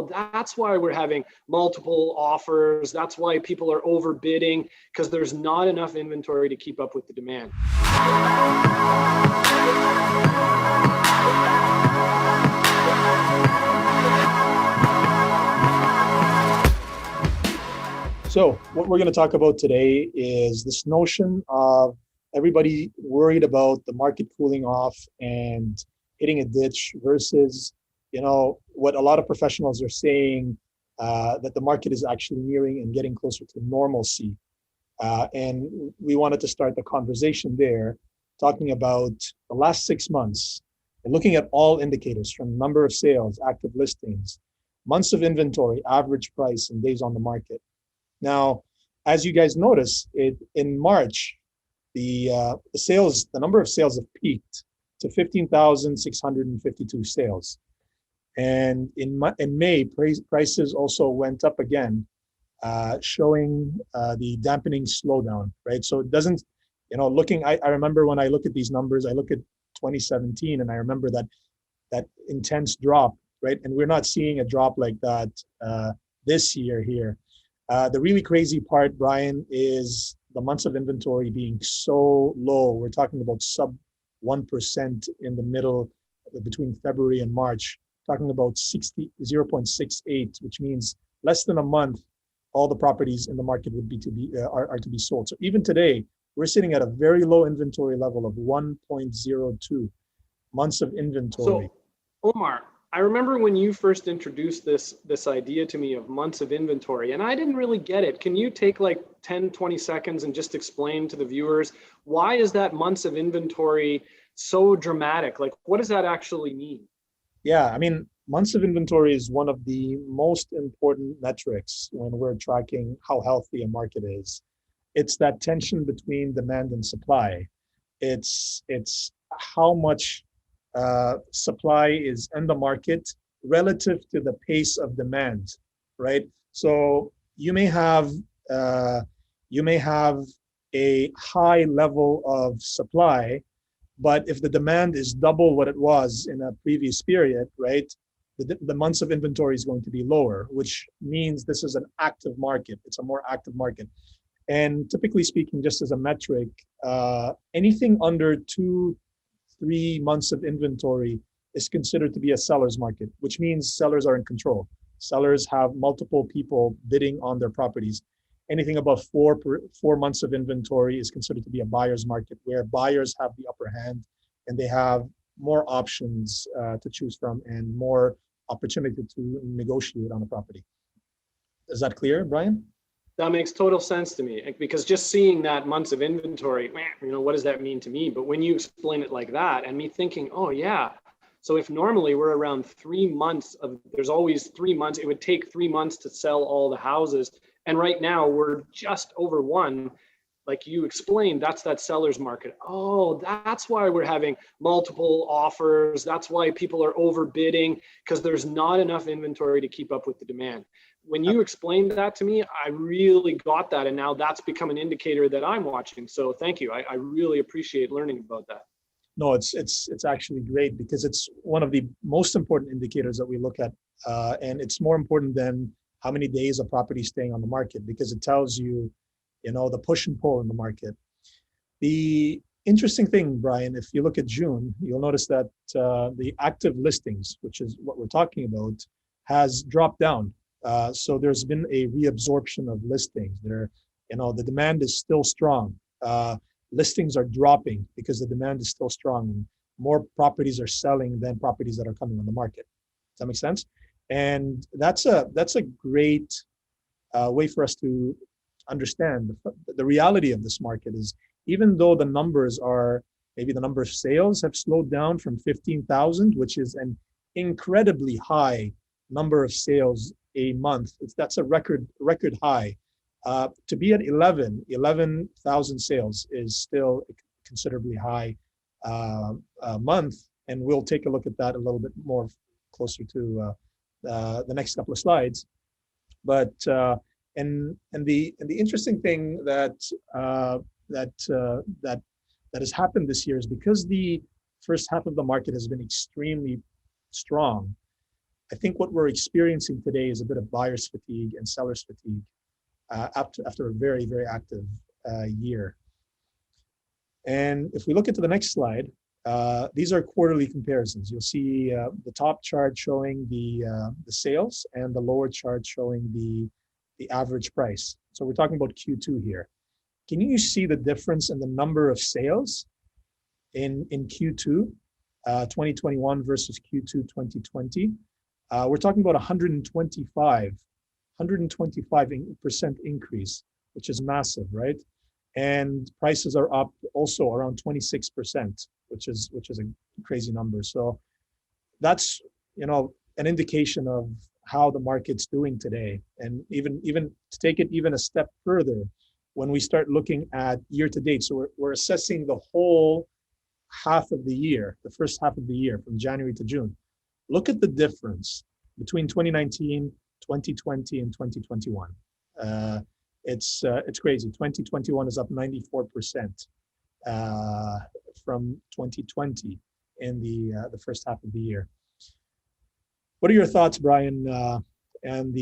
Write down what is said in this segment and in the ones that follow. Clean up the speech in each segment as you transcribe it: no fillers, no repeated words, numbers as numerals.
oh, that's why we're having multiple offers. That's why people are overbidding, because there's not enough inventory to keep up with the demand. So what we're going to talk about today is this notion of everybody worried about the market cooling off and hitting a ditch versus, what a lot of professionals are saying, that the market is actually nearing and getting closer to normalcy. And we wanted to start the conversation there, talking about the last 6 months and looking at all indicators from number of sales, active listings, months of inventory, average price, and days on the market. Now, as you guys notice, in March, the number of sales have peaked to 15,652 sales. And in May, prices also went up again, showing the dampening slowdown, right? So it doesn't, I remember when I look at these numbers, I look at 2017 and I remember that intense drop, right? And we're not seeing a drop like that this year here. The really crazy part, Brian, is the months of inventory being so low. We're talking about sub 1% in the middle, between February and March, talking about 0.68, which means less than a month, all the properties in the market would are to be sold. So even today, we're sitting at a very low inventory level of 1.02 months of inventory. So, Omar, I remember when you first introduced this idea to me of months of inventory, and I didn't really get it. Can you take like 10, 20 seconds and just explain to the viewers, why is that months of inventory so dramatic? Like, what does that actually mean? Yeah, I mean, months of inventory is one of the most important metrics when we're tracking how healthy a market is. It's that tension between demand and supply. It's how much supply is in the market relative to the pace of demand, right? So you may have a high level of supply, but if the demand is double what it was in a previous period, right, the months of inventory is going to be lower, which means this is an active market. It's a more active market. And typically speaking, just as a metric, anything under 2-3 months of inventory is considered to be a seller's market, which means sellers are in control. Sellers have multiple people bidding on their properties. Anything above 4 months of inventory is considered to be a buyer's market, where buyers have the upper hand and they have more options to choose from and more opportunity to negotiate on a property. Is that clear, Brian? That makes total sense to me, because just seeing that months of inventory, what does that mean to me? But when you explain it like that, and me thinking, oh yeah, so if normally we're around 3 months there's always 3 months, it would take 3 months to sell all the houses. And right now we're just over 1. Like you explained, that's that seller's market. Oh, that's why we're having multiple offers. That's why people are overbidding, because there's not enough inventory to keep up with the demand. When you explained that to me, I really got that. And now that's become an indicator that I'm watching. So thank you. I really appreciate learning about that. No, it's actually great, because it's one of the most important indicators that we look at. And it's more important than how many days a property is staying on the market, because it tells you, the push and pull in the market. The interesting thing, Brian, if you look at June, you'll notice that the active listings, which is what we're talking about, has dropped down. So there's been a reabsorption of listings. The demand is still strong. Listings are dropping because the demand is still strong. And more properties are selling than properties that are coming on the market. Does that make sense? And that's a great way for us to understand the reality of this market. Is even though the numbers are, maybe the number of sales have slowed down from 15,000, which is an incredibly high number of sales a month. That's a record high. To be at 11,000 sales is still considerably high month, and we'll take a look at that a little bit more closer to the next couple of slides. But and the interesting thing that has happened this year is because the first half of the market has been extremely strong. I think what we're experiencing today is a bit of buyer's fatigue and seller's fatigue after a very, very active year. And if we look into the next slide, these are quarterly comparisons. You'll see the top chart showing the sales and the lower chart showing the average price. So we're talking about Q2 here. Can you see the difference in the number of sales in Q2 2021 versus Q2 2020? We're talking about 125% increase, which is massive, right? And prices are up also around 26%, which is a crazy number. So that's, you know, an indication of how the market's doing today. And even to take it even a step further, when we start looking at year to date, so we're assessing the whole half of the year, the first half of the year from January to June. Look at the difference between 2019, 2020, and 2021. It's crazy. 2021 is up 94% from 2020 in the first half of the year. What are your thoughts, Brian, and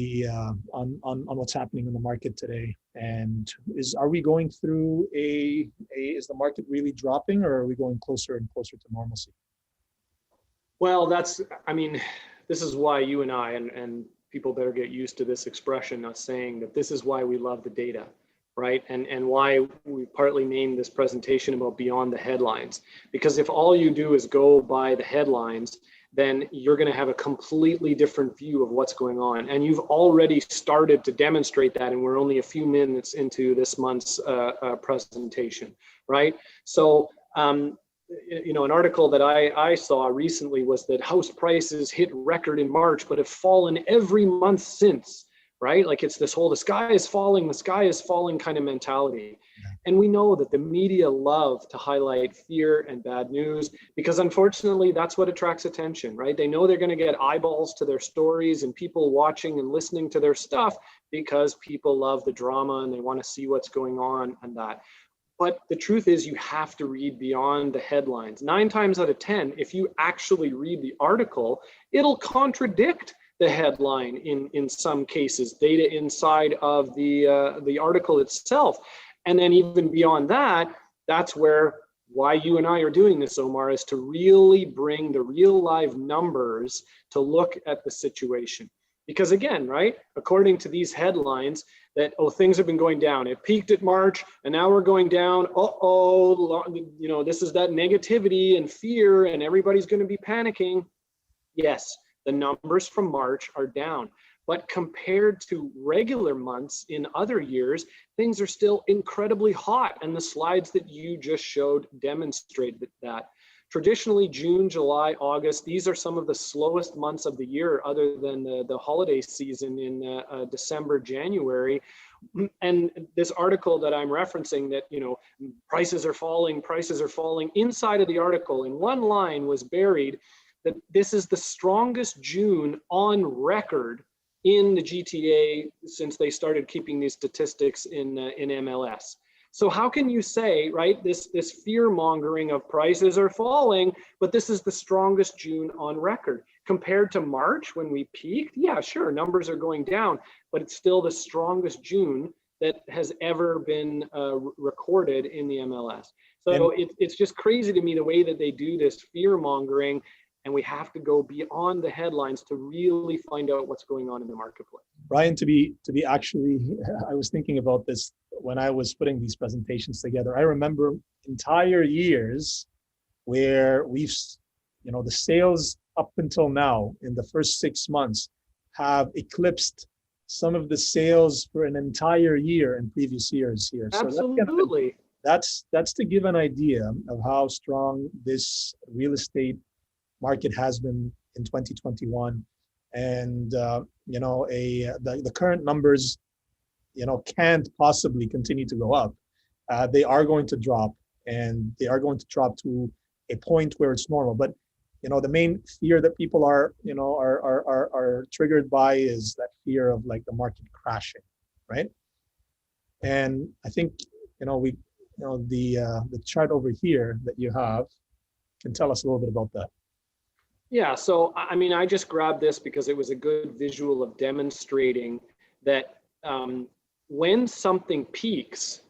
on what's happening in the market today? And are we going through is the market really dropping, or are we going closer and closer to normalcy? Well, I mean, this is why you and I and people better get used to this expression, not saying that this is why we love the data, right? And why we partly named this presentation about beyond the headlines. Because if all you do is go by the headlines, then you're going to have a completely different view of what's going on. And you've already started to demonstrate that, and we're only a few minutes into this month's presentation, right? So, you know, an article that I saw recently was that house prices hit record in March, but have fallen every month since, right? Like it's this whole, the sky is falling kind of mentality. And we know that the media love to highlight fear and bad news because unfortunately that's what attracts attention, right? They know they're going to get eyeballs to their stories and people watching and listening to their stuff because people love the drama and they want to see what's going on and that. But the truth is you have to read beyond the headlines. 9 times out of 10, if you actually read the article, it'll contradict the headline in some cases, data inside of the article itself. And then even beyond that, that's why you and I are doing this, Omar, is to really bring the real live numbers to look at the situation. Because again, right, according to these headlines, that, oh, things have been going down. It peaked at March and now we're going down. You know, this is that negativity and fear and everybody's going to be panicking. Yes, the numbers from March are down. But compared to regular months in other years, things are still incredibly hot. And the slides that you just showed demonstrate that. Traditionally, June, July, August, these are some of the slowest months of the year other than the holiday season in December, January. And this article that I'm referencing that, you know, prices are falling, inside of the article in one line was buried that this is the strongest June on record in the GTA since they started keeping these statistics in MLS. So how can you say, right, this fear mongering of prices are falling, but this is the strongest June on record compared to March when we peaked? Yeah, sure, numbers are going down, but it's still the strongest June that has ever been recorded in the MLS. So it's just crazy to me the way that they do this fear mongering, and we have to go beyond the headlines to really find out what's going on in the marketplace. Brian, to be actually, I was thinking about this when I was putting these presentations together. I remember entire years where we've, you know, the sales up until now in the first 6 months have eclipsed some of the sales for an entire year in previous years here. Absolutely. So that's to give an idea of how strong this real estate market has been in 2021. And you know, the current numbers, you know, can't possibly continue to go up. They are going to drop, and they are going to drop to a point where it's normal. But you know, the main fear that people are, you know, are triggered by is that fear of like the market crashing, right? And I think, you know, the chart over here that you have can tell us a little bit about that. Yeah, so I mean, I just grabbed this because it was a good visual of demonstrating that when something peaks,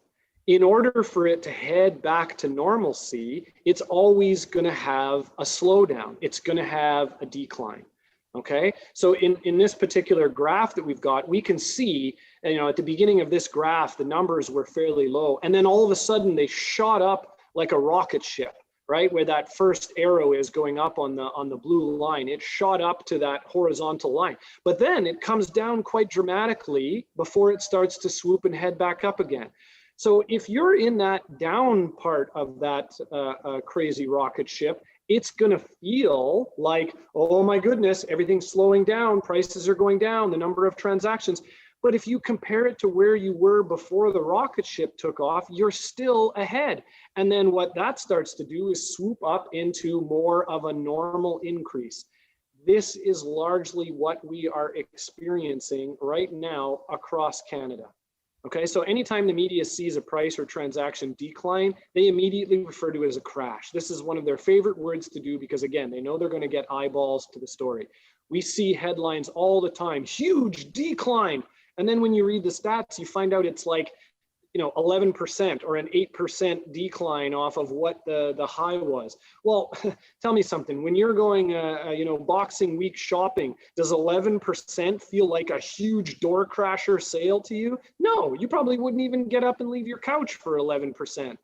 in order for it to head back to normalcy, it's always going to have a slowdown. It's going to have a decline. Okay, so in this particular graph that we've got, we can see, you know, at the beginning of this graph, the numbers were fairly low, and then all of a sudden they shot up like a rocket ship, right? Where that first arrow is going up on the blue line, it shot up to that horizontal line, but then it comes down quite dramatically before it starts to swoop and head back up again. So if you're in that down part of that crazy rocket ship, it's going to feel like, oh my goodness, everything's slowing down, prices are going down, the number of transactions. But if you compare it to where you were before the rocket ship took off, you're still ahead. And then what that starts to do is swoop up into more of a normal increase. This is largely what we are experiencing right now across Canada. Okay, so anytime the media sees a price or transaction decline, they immediately refer to it as a crash. This is one of their favorite words to do because, again, they know they're going to get eyeballs to the story. We see headlines all the time, huge decline. And then when you read the stats, you find out it's like, you know, 11% or an 8% decline off of what the high was. Well, tell me something. When you're going, you know, Boxing Week shopping, does 11% feel like a huge door crasher sale to you? No, you probably wouldn't even get up and leave your couch for 11%.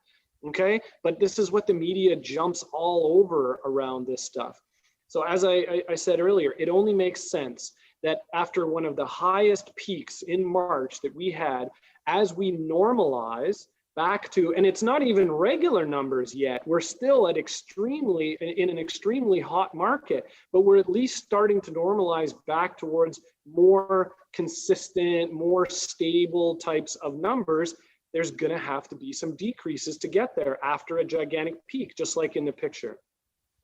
Okay, but this is what the media jumps all over around this stuff. So as I said earlier, it only makes sense that after one of the highest peaks in March that we had, as we normalize back to, and it's not even regular numbers yet, we're still at in an extremely hot market, but we're at least starting to normalize back towards more consistent, more stable types of numbers. There's going to have to be some decreases to get there after a gigantic peak, just like in the picture.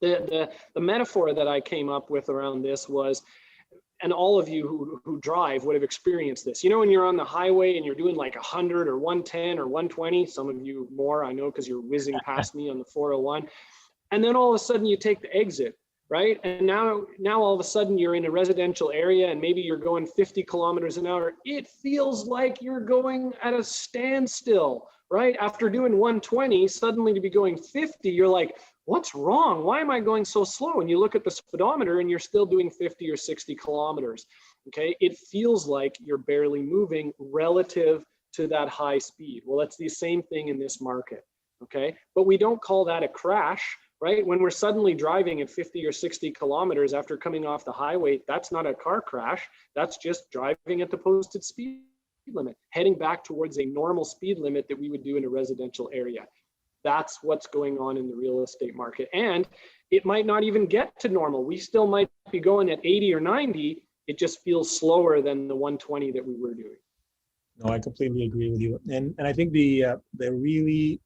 The metaphor that I came up with around this was, and all of you who drive would have experienced this. You know, when you're on the highway and you're doing like 100 or 110 or 120, some of you more, I know, because you're whizzing past me on the 401. And then all of a sudden you take the exit, right? And now all of a sudden you're in a residential area and maybe you're going 50 kilometers an hour. It feels like you're going at a standstill, right? After doing 120, suddenly to be going 50, you're like, what's wrong? Why am I going so slow? And you look at the speedometer and you're still doing 50 or 60 kilometers. Okay, it feels like you're barely moving relative to that high speed. Well, it's the same thing in this market. Okay, but we don't call that a crash, right? When we're suddenly driving at 50 or 60 kilometers after coming off the highway, that's not a car crash. That's just driving at the posted speed limit, heading back towards a normal speed limit that we would do in a residential area. That's what's going on in the real estate market. And it might not even get to normal. We still might be going at 80 or 90. It just feels slower than the 120 that we were doing. No, I completely agree with you. And I think the really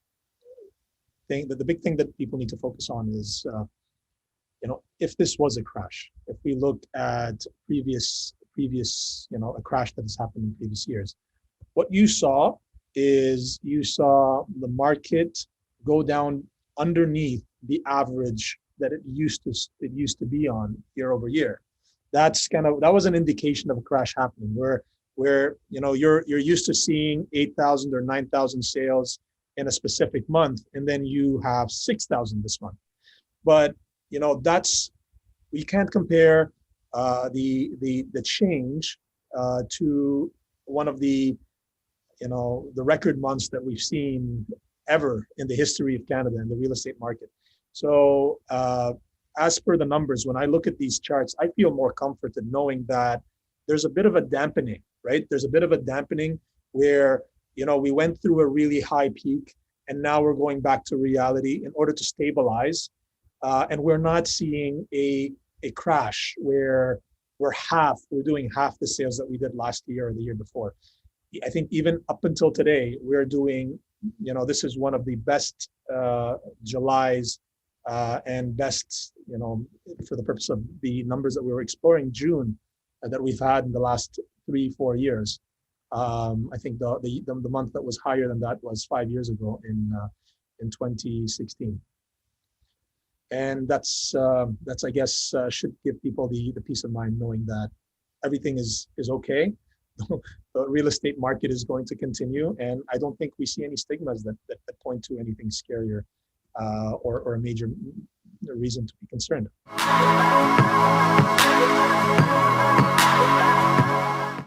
thing, that the big thing that people need to focus on is, you know, if this was a crash, if we look at previous, you know, a crash that has happened in previous years, what you saw is you saw the market go down underneath the average that it used to be on year over year. That was an indication of a crash happening, where you know you're used to seeing 8,000 or 9,000 sales in a specific month, and then you have 6,000 this month. But you know, we can't compare the change to one of the, you know, the record months that we've seen ever in the history of Canada in the real estate market. So as per the numbers, when I look at these charts, I feel more comforted knowing that there's a bit of a dampening, right? There's a bit of a dampening where, you know, we went through a really high peak and now we're going back to reality in order to stabilize. And we're not seeing a crash where we're doing half the sales that we did last year or the year before. I think even up until today, we're doing, you know, this is one of the best Julys and best, you know, for the purpose of the numbers that we were exploring, June that we've had in the last 3-4 years. I think the month that was higher than that was 5 years ago in 2016. And that's I guess should give people the peace of mind knowing that everything is okay. The real estate market is going to continue, and I don't think we see any stigmas that point to anything scarier or a major reason to be concerned.